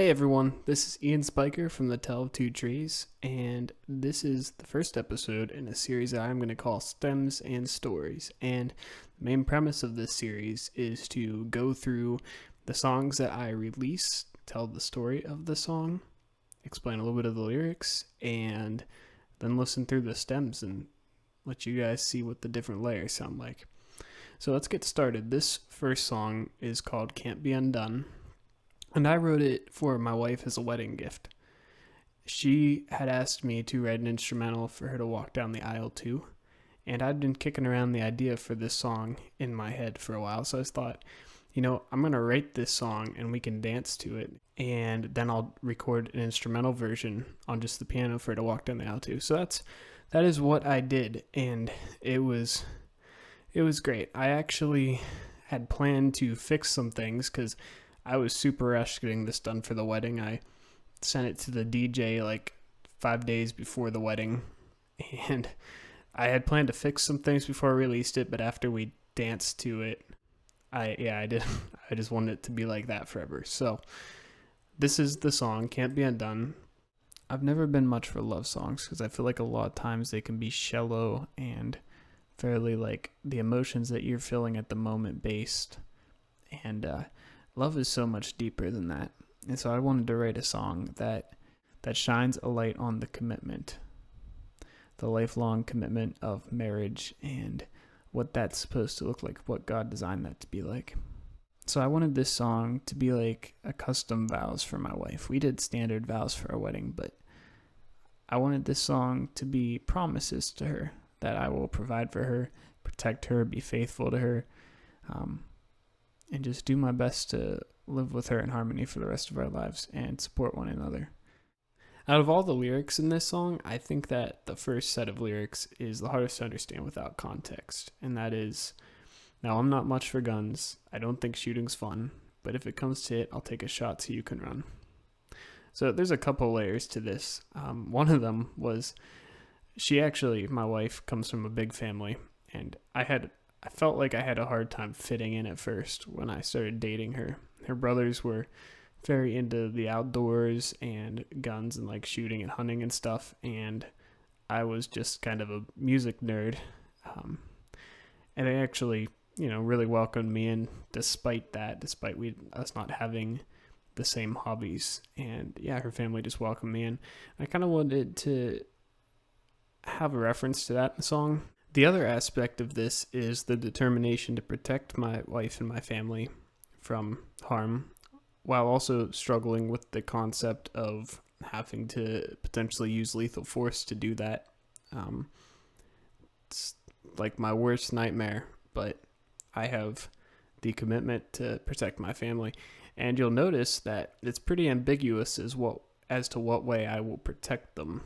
Hey everyone, this is Ian Spiker from the Tale of Two Trees, and this is the first episode in a series that I'm going to call Stems and Stories. And the main premise of this series is to go through the songs that I release, tell the story of the song, explain a little bit of the lyrics, and then listen through the stems and let you guys see what the different layers sound like. So let's get started. This first song is called Can't Be Undone. And I wrote it for my wife as a wedding gift. She had asked me to write an instrumental for her to walk down the aisle to, and I'd been kicking around the idea for this song in my head for a while, so I thought, I'm going to write this song and we can dance to it, and then I'll record an instrumental version on just the piano for her to walk down the aisle to. So that is what I did, and it was great. I actually had planned to fix some things because I was super rushed getting this done for the wedding. I sent it to the DJ like 5 days before the wedding, and I had planned to fix some things before I released it, but after we danced to it, I did. I just wanted it to be like that forever. So this is the song, Can't Be Undone. I've never been much for love songs because I feel like a lot of times they can be shallow and fairly like the emotions that you're feeling at the moment based, and love is so much deeper than that. And so I wanted to write a song that shines a light on the commitment, the lifelong commitment of marriage and what that's supposed to look like, what God designed that to be like. So I wanted this song to be like a custom vows for my wife. We did standard vows for our wedding, but I wanted this song to be promises to her that I will provide for her, protect her, be faithful to her, and just do my best to live with her in harmony for the rest of our lives and support one another. Out of all the lyrics in this song, I think that the first set of lyrics is the hardest to understand without context, and that is, now I'm not much for guns, I don't think shooting's fun, but if it comes to it, I'll take a shot so you can run. So there's a couple layers to this. One of them was, my wife comes from a big family, and I felt like I had a hard time fitting in at first when I started dating her. Her brothers were very into the outdoors and guns and like shooting and hunting and stuff, and I was just kind of a music nerd. And they actually, really welcomed me in despite us not having the same hobbies. And yeah, her family just welcomed me in. I kind of wanted to have a reference to that in the song. The other aspect of this is the determination to protect my wife and my family from harm, while also struggling with the concept of having to potentially use lethal force to do that. It's like my worst nightmare, but I have the commitment to protect my family. And you'll notice that it's pretty ambiguous as to what way I will protect them.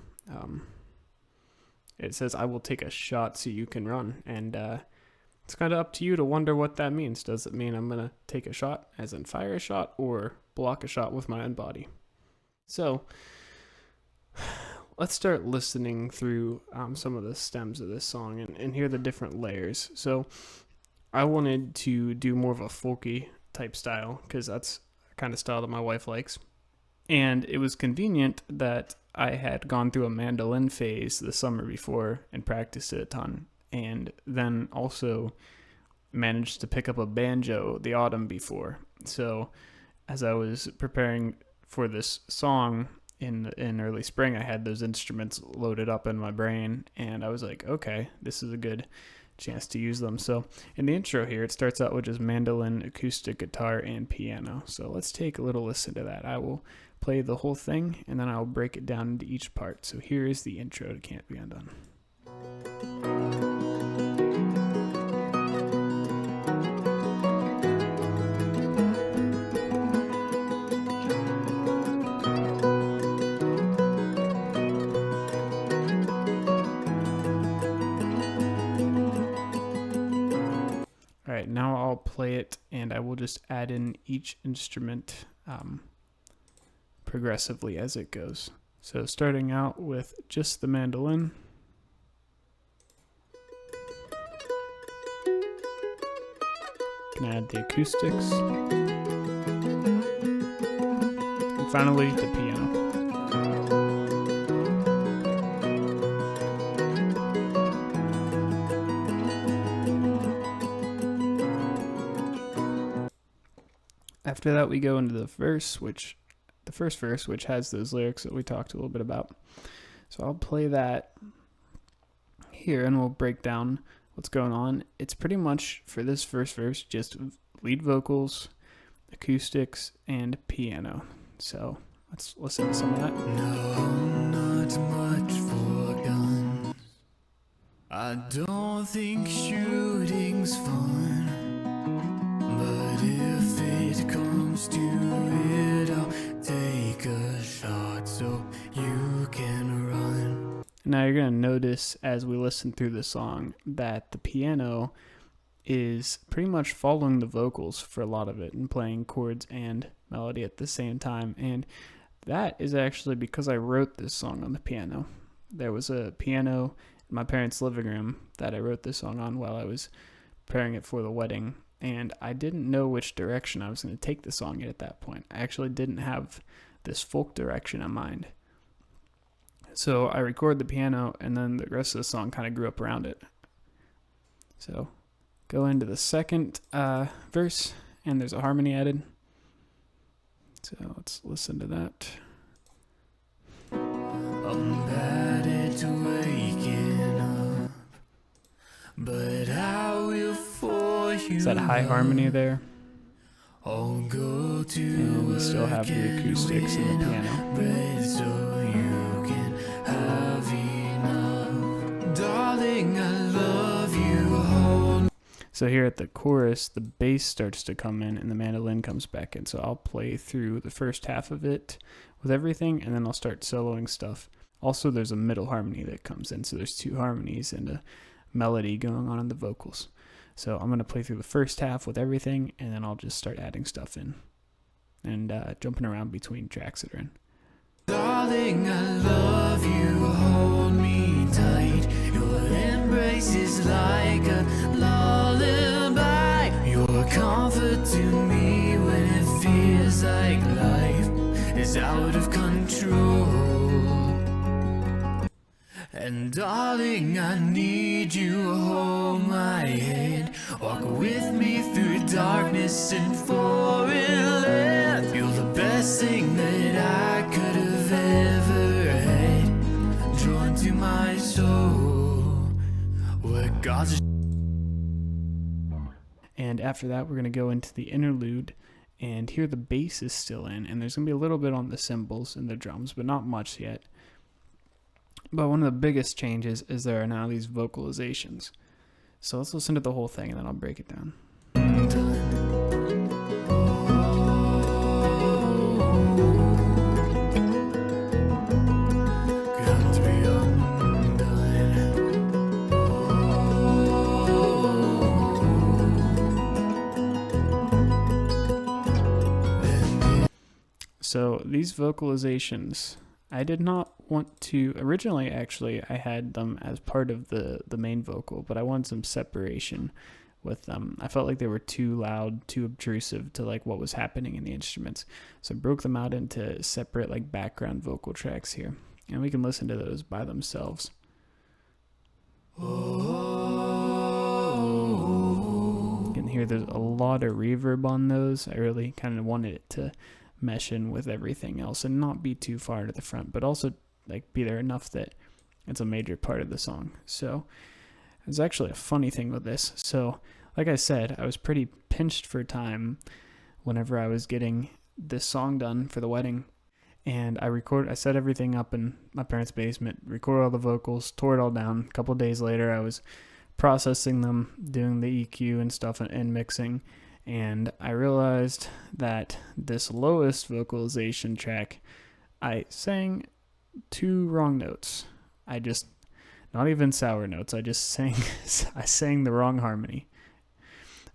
It says, I will take a shot so you can run. And it's kind of up to you to wonder what that means. Does it mean I'm going to take a shot, as in fire a shot, or block a shot with my own body? So let's start listening through some of the stems of this song and hear the different layers. So I wanted to do more of a folky type style because that's the kind of style that my wife likes. And it was convenient that I had gone through a mandolin phase the summer before and practiced it a ton, and then also managed to pick up a banjo the autumn before. So as I was preparing for this song in early spring, I had those instruments loaded up in my brain, and I was like, okay, this is a good chance to use them. So in the intro here, it starts out with just mandolin, acoustic guitar, and piano. So let's take a little listen to that. I will play the whole thing, and then I'll break it down into each part. So here is the intro to Can't Be Undone. All right, now I'll play it, and I will just add in each instrument progressively as it goes. So starting out with just the mandolin. Can add the acoustics. finally the piano. After that, we go into the first verse, which has those lyrics that we talked a little bit about. So I'll play that here and we'll break down what's going on. It's pretty much, for this first verse, just lead vocals, acoustics, and piano. So let's listen to some of that. No, not much for guns. I don't think shooting's fun. But if it comes to it, I'll take a shot so you can run. Now you're going to notice as we listen through the song that the piano is pretty much following the vocals for a lot of it and playing chords and melody at the same time. And that is actually because I wrote this song on the piano. There was a piano in my parents' living room that I wrote this song on while I was preparing it for the wedding. And I didn't know which direction I was going to take the song in at that point. I actually didn't have this folk direction in mind. So I recorded the piano, and then the rest of the song kind of grew up around it. So go into the second verse, and there's a harmony added. So let's listen to that. I'm bad at waking up, but I will for you. Is that high harmony there? I'll go to And we still have the acoustics and the piano. bread so you can have enough. Darling, I love you. Hold. So here at the chorus, the bass starts to come in and the mandolin comes back in. So I'll play through the first half of it with everything, and then I'll start soloing stuff. Also, there's a middle harmony that comes in. So there's two harmonies and a melody going on in the vocals. So I'm going to play through the first half with everything, and then I'll just start adding stuff in and jumping around between tracks that are in. Darling, I love you. Hold me tight. Your embrace is like a lullaby. Your comfort to me when it feels like life is out of control. And darling, I need you. Hold my hand. Walk with me through darkness and foreign land. You're the best thing that I could have ever had. Drawn to my soul, where God's. And after that, we're going to go into the interlude, and here the bass is still in, and there's going to be a little bit on the cymbals and the drums, but not much yet. But one of the biggest changes is there are now these vocalizations. So let's listen to the whole thing, and then I'll break it down. So these vocalizations, I did not want to, originally actually I had them as part of the main vocal, but I wanted some separation with them. I felt like they were too loud, too obtrusive to like what was happening in the instruments. So I broke them out into separate like background vocal tracks here. And we can listen to those by themselves. You can hear there's a lot of reverb on those. I really kind of wanted it to mesh in with everything else and not be too far to the front, but also like be there enough that it's a major part of the song. So there's actually a funny thing with this. So like I said, I was pretty pinched for time whenever I was getting this song done for the wedding. And I set everything up in my parents' basement, recorded all the vocals, tore it all down. A couple of days later, I was processing them, doing the EQ and stuff and mixing. And I realized that this lowest vocalization track, I sang 2 wrong notes. Not even sour notes, I sang the wrong harmony.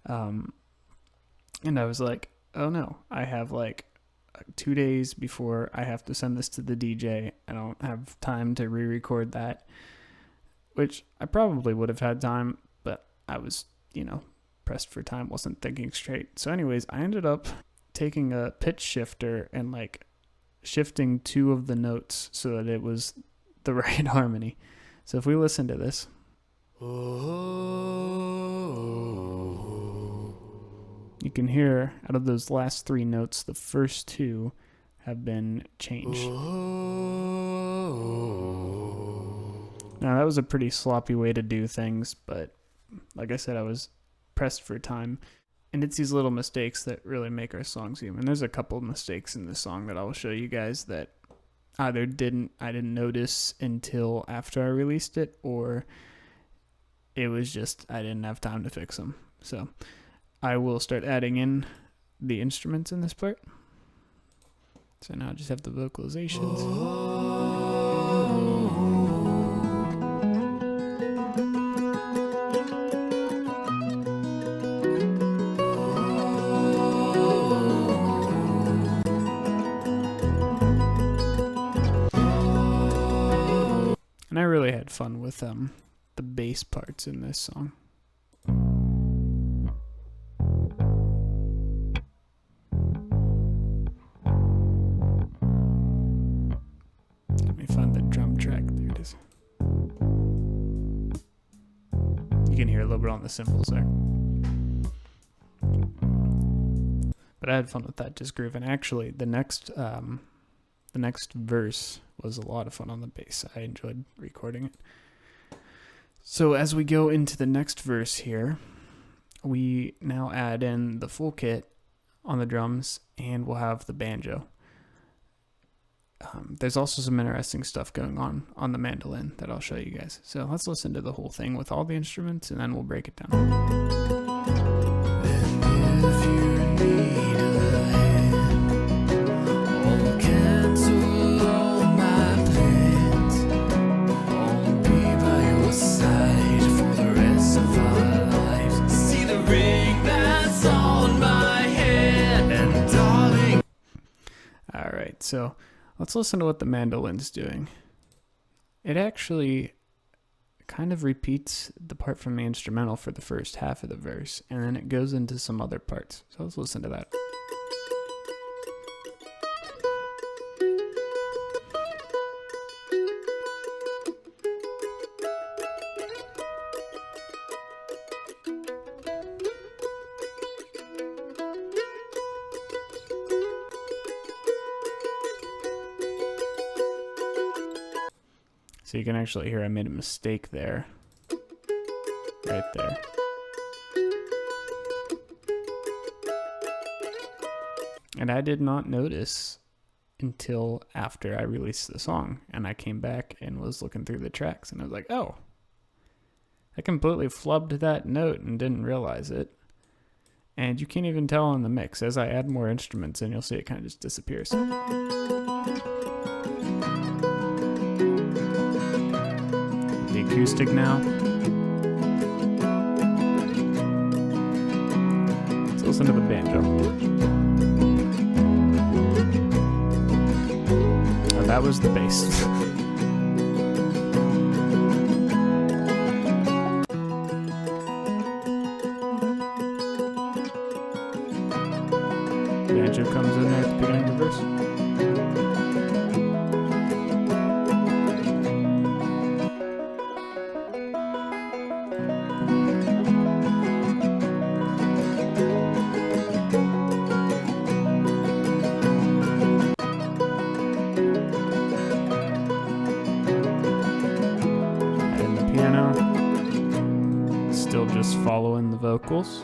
And I was like, oh no, I have like 2 days before I have to send this to the DJ. I don't have time to re-record that, which I probably would have had time, but I was, pressed for time, wasn't thinking straight. So anyways, I ended up taking a pitch shifter and like shifting two of the notes so that it was the right harmony. So if we listen to this, you can hear out of those last three notes, the first two have been changed. Now, that was a pretty sloppy way to do things, but like I said, I was pressed for time. And it's these little mistakes that really make our songs human. There's a couple of mistakes in this song that I'll show you guys that either I didn't notice until after I released it, or it was just I didn't have time to fix them. So I will start adding in the instruments in this part. So now I just have the vocalizations. And I really had fun with the bass parts in this song. Let me find the drum track. There it is. You can hear a little bit on the cymbals there. But I had fun with that, just grooving. Actually, the next verse was a lot of fun on the bass. I enjoyed recording it. So as we go into the next verse here, we now add in the full kit on the drums, and we'll have the banjo. There's also some interesting stuff going on the mandolin that I'll show you guys. So let's listen to the whole thing with all the instruments, and then we'll break it down. Alright, so let's listen to what the mandolin's doing. It actually kind of repeats the part from the instrumental for the first half of the verse, and then it goes into some other parts. So let's listen to that. So you can actually hear I made a mistake there. Right there. And I did not notice until after I released the song. And I came back and was looking through the tracks, and I was like, oh, I completely flubbed that note and didn't realize it. And you can't even tell in the mix. As I add more instruments in, you'll see it kind of just disappears. The acoustic now. Let's listen to the banjo. Oh, that was the bass. Banjo comes in there at the beginning of the verse. And the piano, still just following the vocals.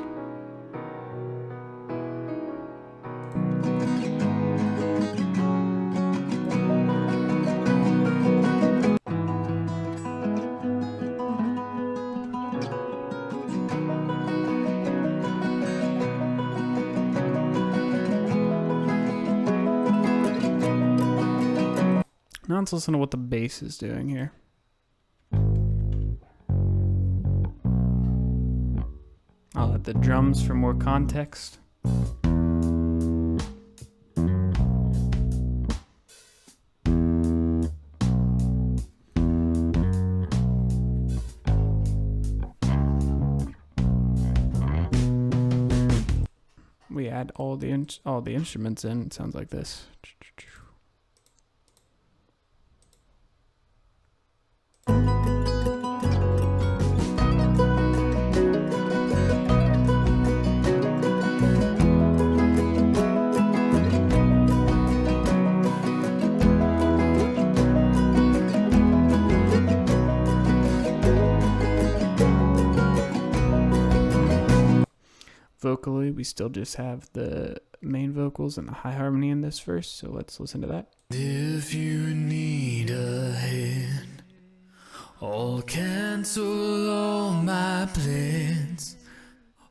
Now let's listen to what the bass is doing here. I'll add the drums for more context. We add all the instruments in. It sounds like this. vocally, we still just have the main vocals and the high harmony in this verse, so let's listen to that. If you need a hand, I'll cancel all my plans.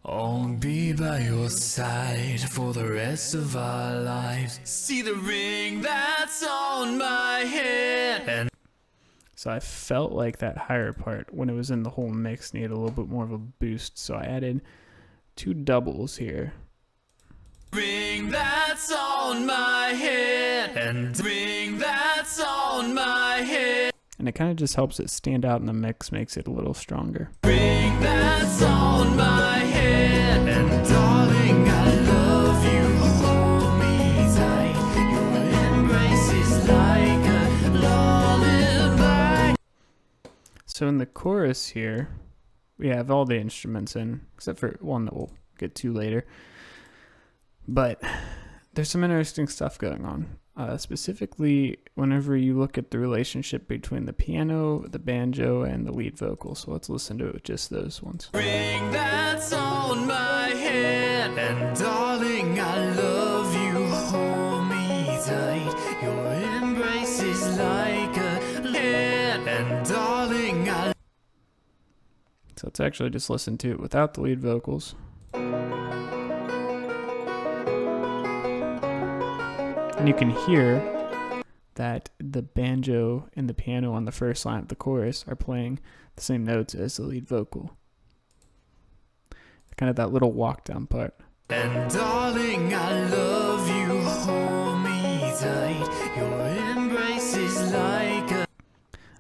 I'll be by your side for the rest of our lives. See the ring that's on my hand. And so I felt like that higher part, when it was in the whole mix, needed a little bit more of a boost, so I added 2 doubles here. ring that's on my head, and ring that's on my head. And it kind of just helps it stand out in the mix, makes it a little stronger. Ring that's on my head, and darling, I love you. Hold me tight. Your embrace is like a lullaby. So in the chorus here, we have all the instruments in, except for one that we'll get to later. But there's some interesting stuff going on. Specifically, whenever you look at the relationship between the piano, the banjo, and the lead vocal. So let's listen to it with just those ones. Ring that's on my head, and darling, I love you. Hold me tight. Your embrace is like a head, and darling, I. So let's actually just listen to it without the lead vocals. And you can hear that the banjo and the piano on the first line of the chorus are playing the same notes as the lead vocal. Kind of that little walk down part. And darling, I love you. Hold me tight. Your embrace is like a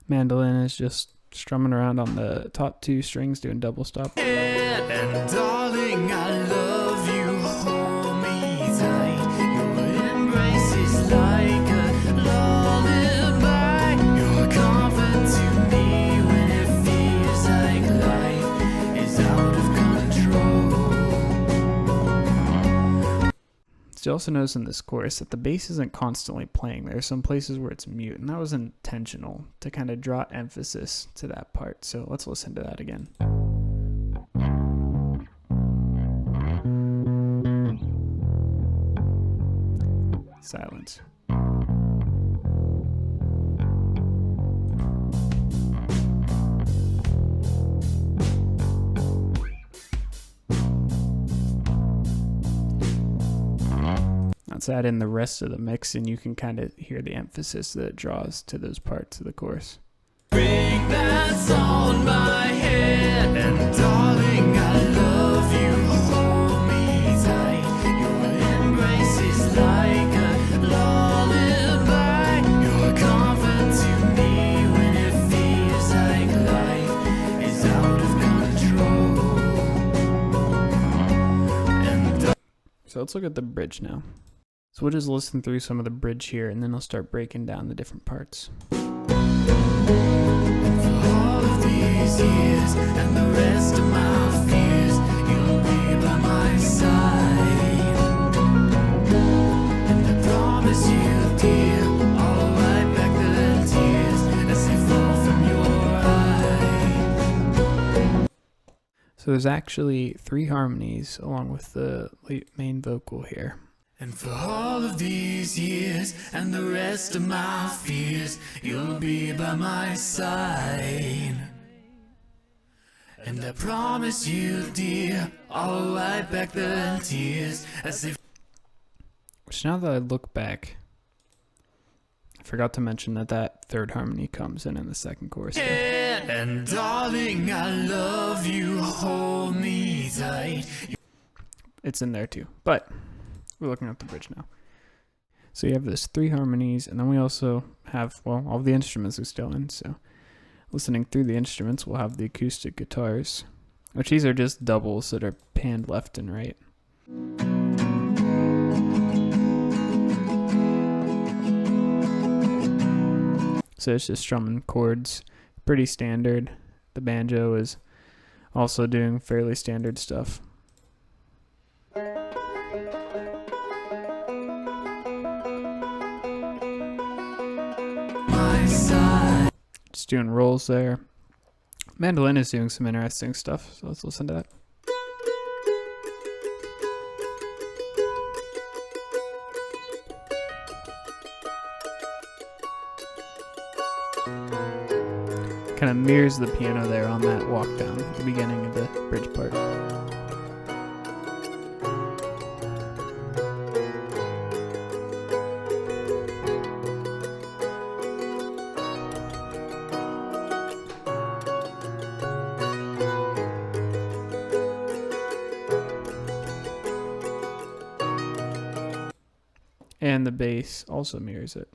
Mandolin is just strumming around on the top 2 strings doing double stop. head. And darling, I love you. Hold me tight. Your embrace is like a lullaby. You're comfort to me when it feels like life is out of control. So you also notice in this chorus that the bass isn't constantly playing. There are some places where it's mute, and that was intentional to kind of draw emphasis to that part. So let's listen to that again. Silence. Let's add in the rest of the mix, and you can kind of hear the emphasis that it draws to those parts of the chorus. Ring that's on my head, and darling, I love you. Hold me tight. Your embrace is like a lullaby. You're comfort to me when it feels like life is out of control. So let's look at the bridge now. So we'll just listen through some of the bridge here, and then I'll start breaking down the different parts. For all of these years and the rest of my fears, you'll be by my side. And I promise you, dear, I'll wipe back the tears as they fall from your eyes. So there's actually 3 harmonies along with the main vocal here. And for all of these years and the rest of my fears, you'll be by my side. And I promise you, dear, I'll wipe back the tears as they. Which, now that I look back, I forgot to mention that that 3rd harmony comes in the second chorus here. And darling, I love you, hold me tight. It's in there too, but we're looking at the bridge now. So you have this 3 harmonies, and then we also have, well, all the instruments are still in. So listening through the instruments, we'll have the acoustic guitars, which these are just doubles that are panned left and right. So it's just strumming chords, pretty standard. The banjo is also doing fairly standard stuff. Just doing rolls there. Mandolin is doing some interesting stuff, so let's listen to that. Kind of mirrors the piano there on that walk down at the beginning of the bridge part. And the bass also mirrors it.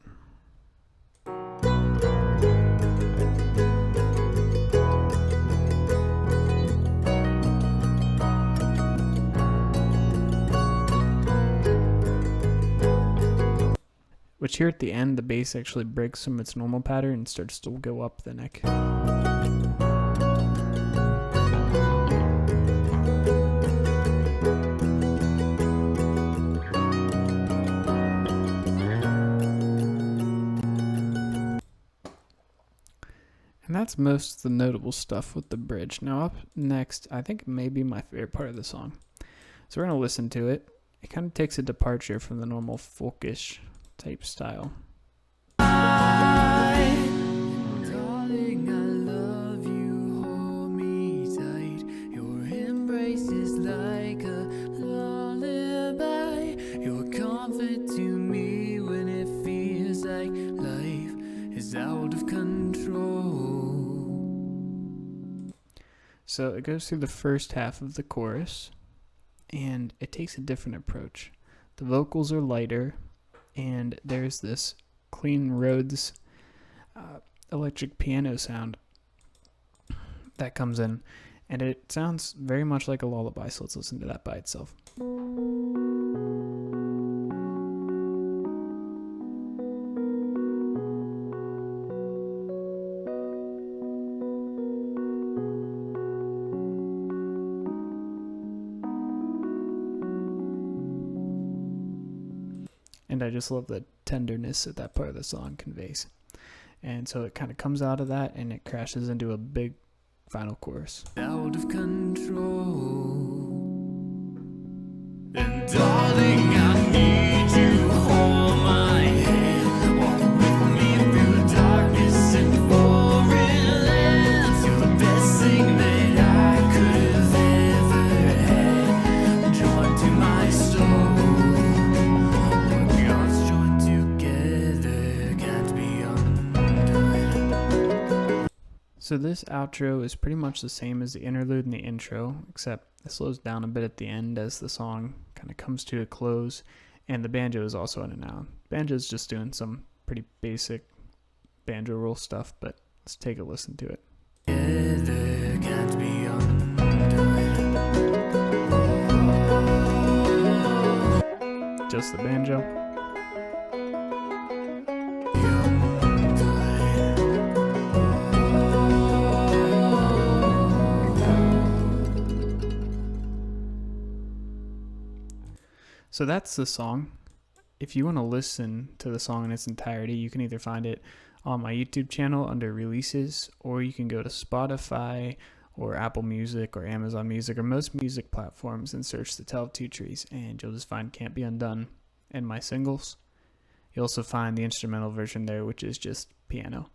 Which here at the end, the bass actually breaks from its normal pattern and starts to go up the neck. And that's most of the notable stuff with the bridge. Now up next, I think maybe my favorite part of the song. So we're going to listen to it. It kind of takes a departure from the normal folkish type style. Darling, I love you, hold me tight. Your embrace is like a lullaby. Your comfort to me when it feels like life is out of control. So it goes through the first half of the chorus, and it takes a different approach. The vocals are lighter, and there's this clean Rhodes electric piano sound that comes in, and it sounds very much like a lullaby, so let's listen to that by itself. And I just love the tenderness that that part of the song conveys. And so it kind of comes out of that and it crashes into a big final chorus. Out of control. And darling, I need you, hold my hand, walk with me through darkness and foreign lands. You're the best thing that I could have ever had, drawn to my soul. What God's joined together can't be undone. So this outro is pretty much the same as the interlude and the intro, except it slows down a bit at the end as the song kind of comes to a close, and the banjo is also in and out. Banjo is just doing some pretty basic banjo roll stuff, but let's take a listen to it. Together can't be undone. Just the banjo. So that's the song. If you want to listen to the song in its entirety, you can either find it on my YouTube channel under releases, or you can go to Spotify or Apple Music or Amazon Music or most music platforms and search The Tale of Two Trees, and you'll just find Can't Be Undone and my singles. You'll also find the instrumental version there, which is just piano.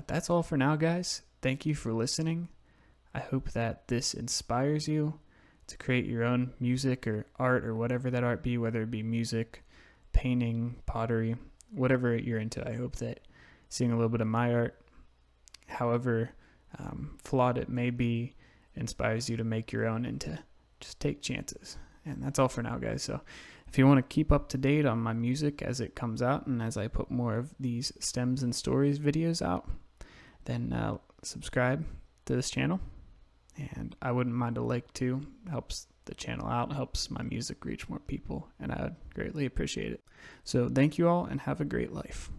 That's all for now, guys. Thank you for listening. I hope that this inspires you to create your own music or art or whatever that art be, whether it be music, painting, pottery, whatever you're into. I hope that seeing a little bit of my art, however flawed it may be, inspires you to make your own and to just take chances. And that's all for now, guys. So if you want to keep up to date on my music as it comes out and as I put more of these stems and stories videos out, then subscribe to this channel. And I wouldn't mind a like too. Helps the channel out, helps my music reach more people, and I would greatly appreciate it. So thank you all and have a great life.